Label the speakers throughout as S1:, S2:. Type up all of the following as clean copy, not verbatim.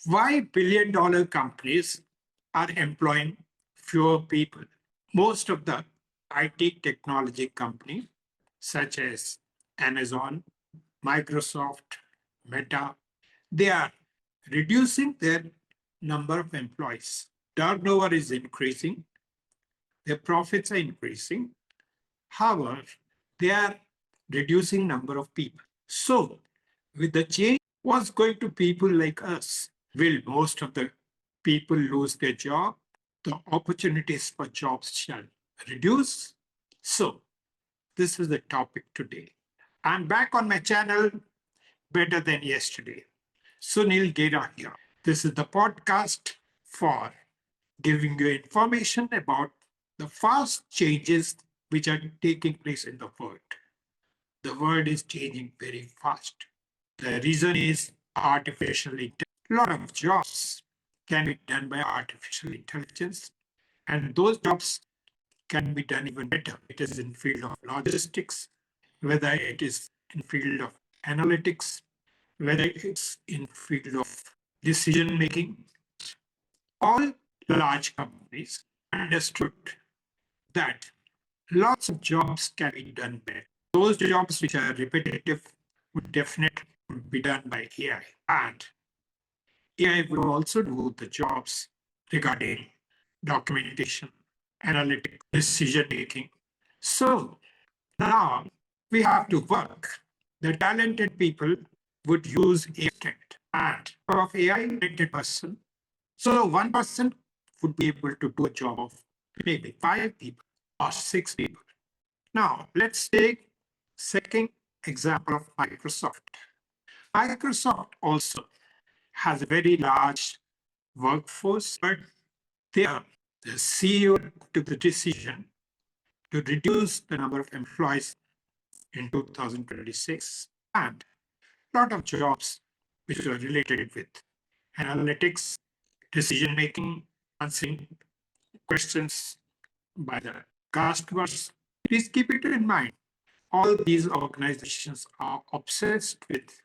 S1: Why billion-dollar companies are employing fewer people? Most of the IT technology companies, such as Amazon, Microsoft, Meta, they are reducing their number of employees. Turnover is increasing, their profits are increasing. However, they are reducing number of people. So, with the change, what's going to people like us? Will most of the people lose their job? The opportunities for jobs shall reduce. So, this is the topic today. I'm back on my channel, Better Than Yesterday. Sunil Gera here. This is the podcast for giving you information about the fast changes which are taking place in the world. The world is changing very fast. The reason is artificial intelligence. A lot of jobs can be done by artificial intelligence, and those jobs can be done even better. It is in field of logistics, whether it is in field of analytics, whether it's in field of decision making. All large companies understood that lots of jobs can be done better. Those jobs which are repetitive would definitely be done by AI. And AI will also do the jobs regarding documentation, analytic, decision making. So now we have to work. The talented people would use AI and of AI talented person. So one person would be able to do a job of maybe 5 people or 6 people. Now let's take second example of Microsoft. Microsoft also has a very large workforce, but there the CEO took the decision to reduce the number of employees in 2026 and a lot of jobs which were related with analytics, decision making, answering questions by the customers. Please keep it in mind. All these organizations are obsessed with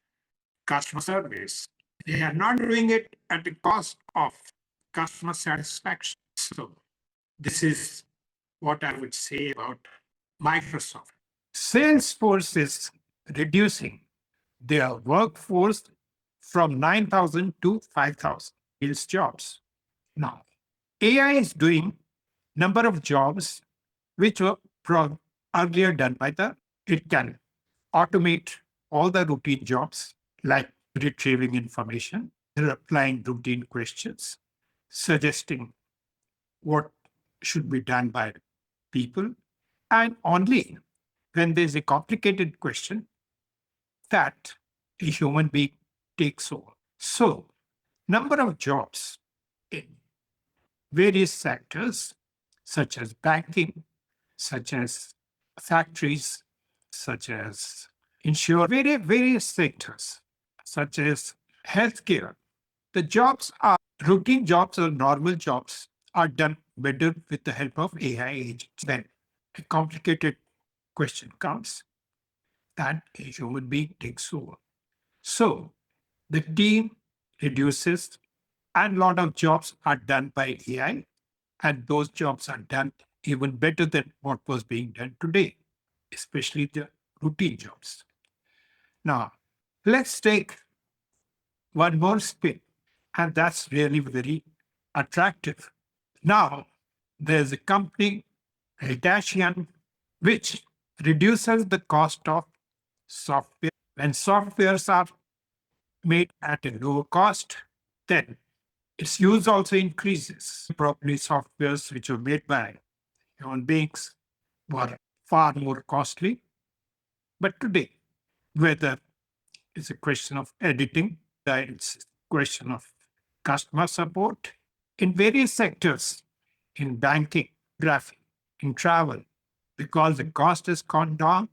S1: customer service. They are not doing it at the cost of customer satisfaction. So, this is what I would say about Microsoft. Salesforce is reducing their workforce from 9,000 to 5,000 sales jobs. Now, AI is doing number of jobs which were earlier done by it can automate all the routine jobs like retrieving information, replying routine questions, suggesting what should be done by people, and only when there's a complicated question that a human being takes over. So, number of jobs in various sectors, such as banking, such as factories, such as various sectors, such as healthcare. The jobs are routine jobs or normal jobs are done better with the help of AI agents. Then a complicated question comes that a human being takes over. So the team reduces and a lot of jobs are done by AI and those jobs are done even better than what was being done today, especially the routine jobs. Now, let's take one more spin, and that's really very attractive. Now, there's a company, Hitachian, which reduces the cost of software. When softwares are made at a lower cost, then its use also increases. Probably softwares which were made by human beings were far more costly. But today, whether it's a question of editing, it's a question of customer support in various sectors, in banking, graphic, in travel, because the cost has gone down,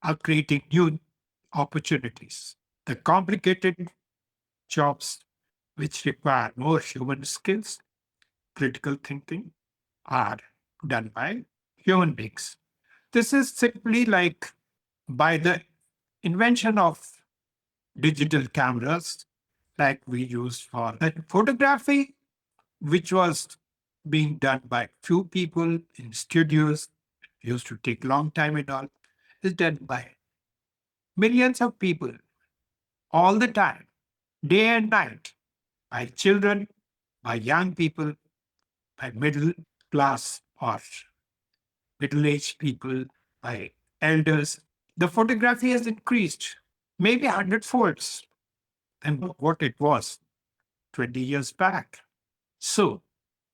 S1: are creating new opportunities. The complicated jobs which require more human skills, critical thinking, are done by human beings. This is simply like by the invention of digital cameras, like we used for that photography, which was being done by few people in studios, used to take long time and all, is done by millions of people all the time, day and night, by children, by young people, by middle class or middle aged people, by elders. The photography has increased maybe 100 folds than what it was 20 years back. So,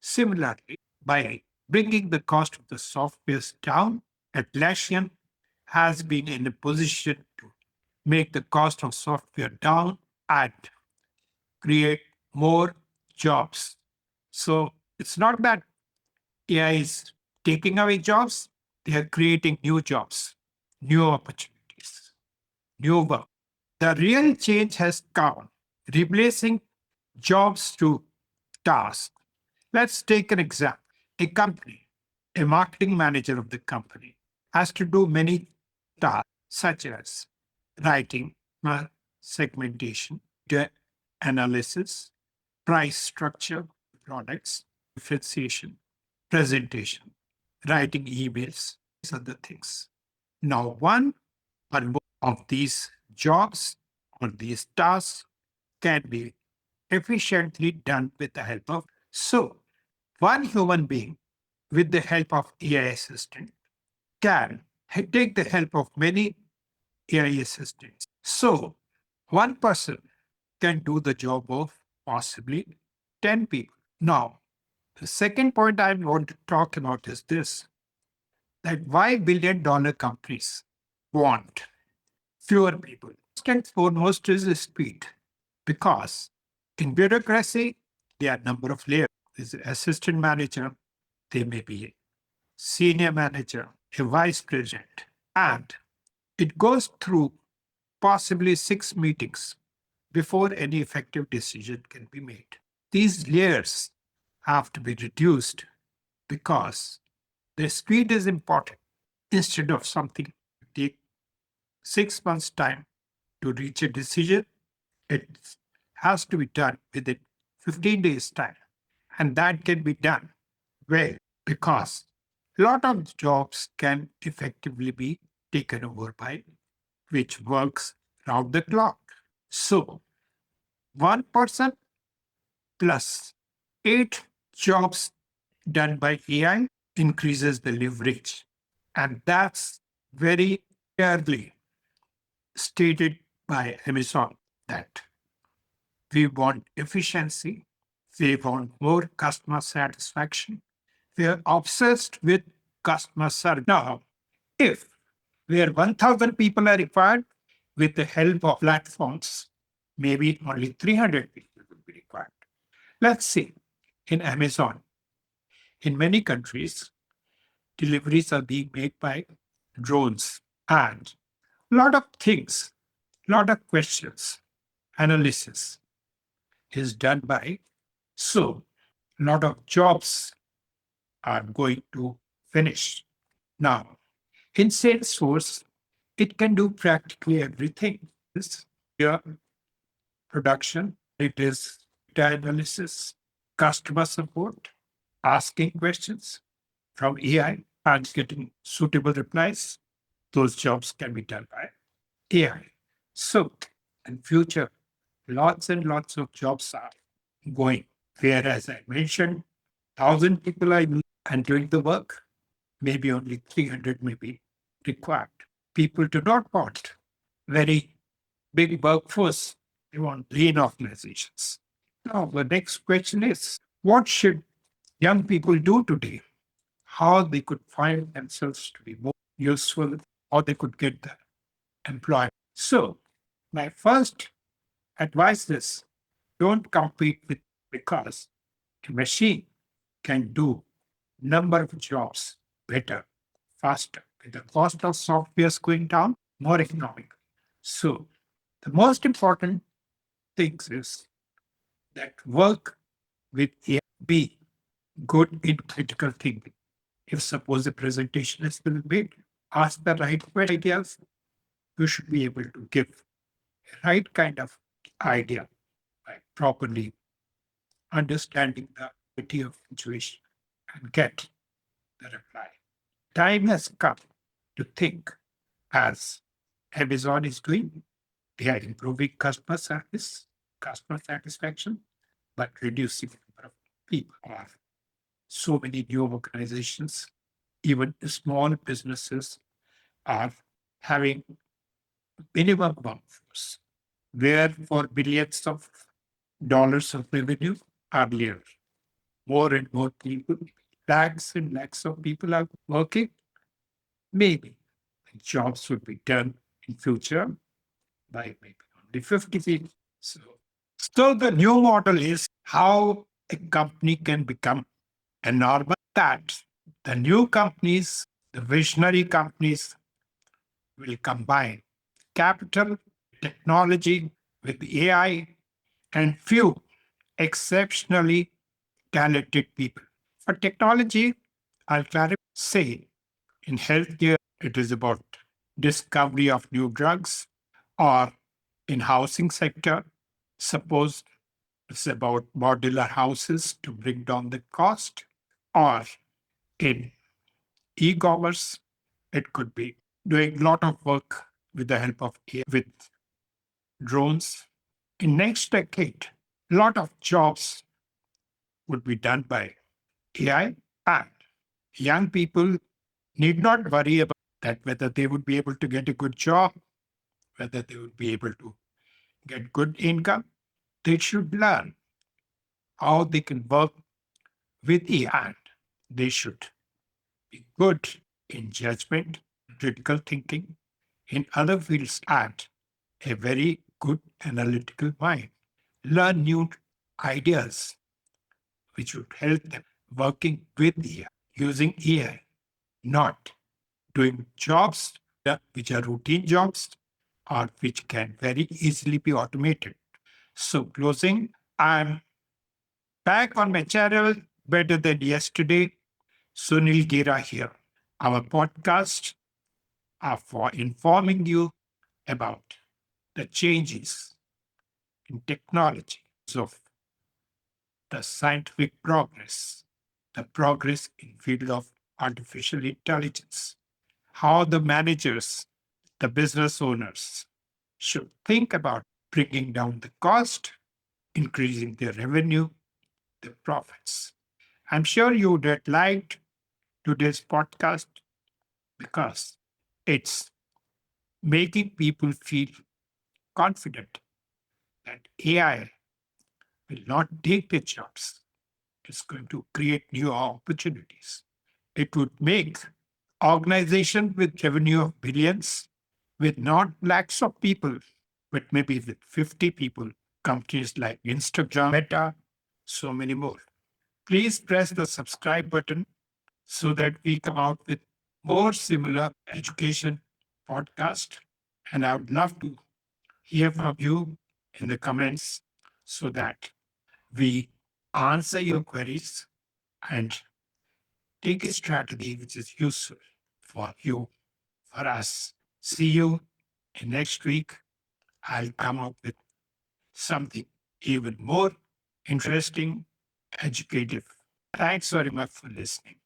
S1: similarly, by bringing the cost of the softwares down, Atlassian has been in a position to make the cost of software down and create more jobs. So, it's not that AI is taking away jobs, they are creating new jobs, new opportunities, new work. The real change has come, replacing jobs to tasks. Let's take an example. A company, a marketing manager of the company, has to do many tasks such as writing, segmentation, data analysis, price structure, products, differentiation, presentation, writing emails, other things. Now, one or more of these jobs or these tasks can be efficiently done with the help of. So, one human being with the help of AI assistant can take the help of many AI assistants. So, one person can do the job of possibly 10 people. Now, the second point I want to talk about is this, that why billion-dollar companies want fewer people. First and foremost is the speed, because in bureaucracy, there are a number of layers. There's an assistant manager, there may be a senior manager, a vice president, and it goes through possibly 6 meetings before any effective decision can be made. These layers have to be reduced because the speed is important. Instead of something take 6 months' time to reach a decision, it has to be done within 15 days' time. And that can be done well because a lot of jobs can effectively be taken over by which works round the clock. So, one person plus 8 jobs done by AI increases the leverage. And that's very clearly stated by Amazon that we want efficiency, we want more customer satisfaction, we are obsessed with customer service. Now, if where 1,000 people are required with the help of platforms, maybe only 300 people will be required. Let's see, in Amazon, in many countries, deliveries are being made by drones and a lot of things, lot of questions, analysis is done by. So, a lot of jobs are going to finish. Now, in Salesforce, it can do practically everything. This here, production, it is data analysis, customer support, asking questions from AI and getting suitable replies. Those jobs can be done by AI. So, in future, lots and lots of jobs are going. Whereas I mentioned, 1,000 people are and doing the work, maybe only 300 may be required. People do not want very big workforce. They want lean organizations. Now, the next question is, what should young people do today? How they could find themselves to be more useful, or they could get the employment. So, my first advice is, don't compete with, because a machine can do number of jobs better, faster. With the cost of software is going down, more economic. So the most important things is that work with AI, be good in critical thinking. If suppose a presentation is being made, ask the right ideas, you should be able to give the right kind of idea by properly understanding the gravity of situation and get the reply. Time has come to think as Amazon is doing. They are improving customer satisfaction, but reducing the number of people. Or so many new organizations, even the small businesses, are having minimum workforce, where for billions of dollars of revenue earlier, more and more people, lakhs and lakhs of people are working. Maybe jobs would be done in future by maybe only 50 people. So, so the new model is how a company can become a normal that the new companies, the visionary companies will combine capital, technology with AI, and few exceptionally talented people. For technology, I'll clarify say in healthcare, it is about discovery of new drugs, or in housing sector, suppose it's about modular houses to bring down the cost, or in e-commerce, it could be doing a lot of work with the help of AI, with drones. In next decade, a lot of jobs would be done by AI, and young people need not worry about that whether they would be able to get a good job, whether they would be able to get good income. They should learn how they can work with AI. And they should be good in judgment, critical thinking, in other fields, and a very good analytical mind. Learn new ideas which would help them working with AI, using AI, not doing jobs which are routine jobs or which can very easily be automated. So, closing, I'm back on my channel better than yesterday. Sunil Gera here. Our podcasts are for informing you about the changes in technology of the scientific progress, the progress in field of artificial intelligence, how the managers, the business owners should think about bringing down the cost, increasing their revenue, their profits. I'm sure you would have liked today's podcast because it's making people feel confident that AI will not take their jobs. It's going to create new opportunities. It would make organization with revenue of billions, with not lakhs of people, but maybe with 50 people, companies like Instagram, Meta, so many more. Please press the subscribe button so that we come out with more similar education podcast. And I would love to hear from you in the comments so that we answer your queries and take a strategy which is useful for you, for us. See you in next week. I'll come up with something even more interesting, educative. Thanks very much for listening.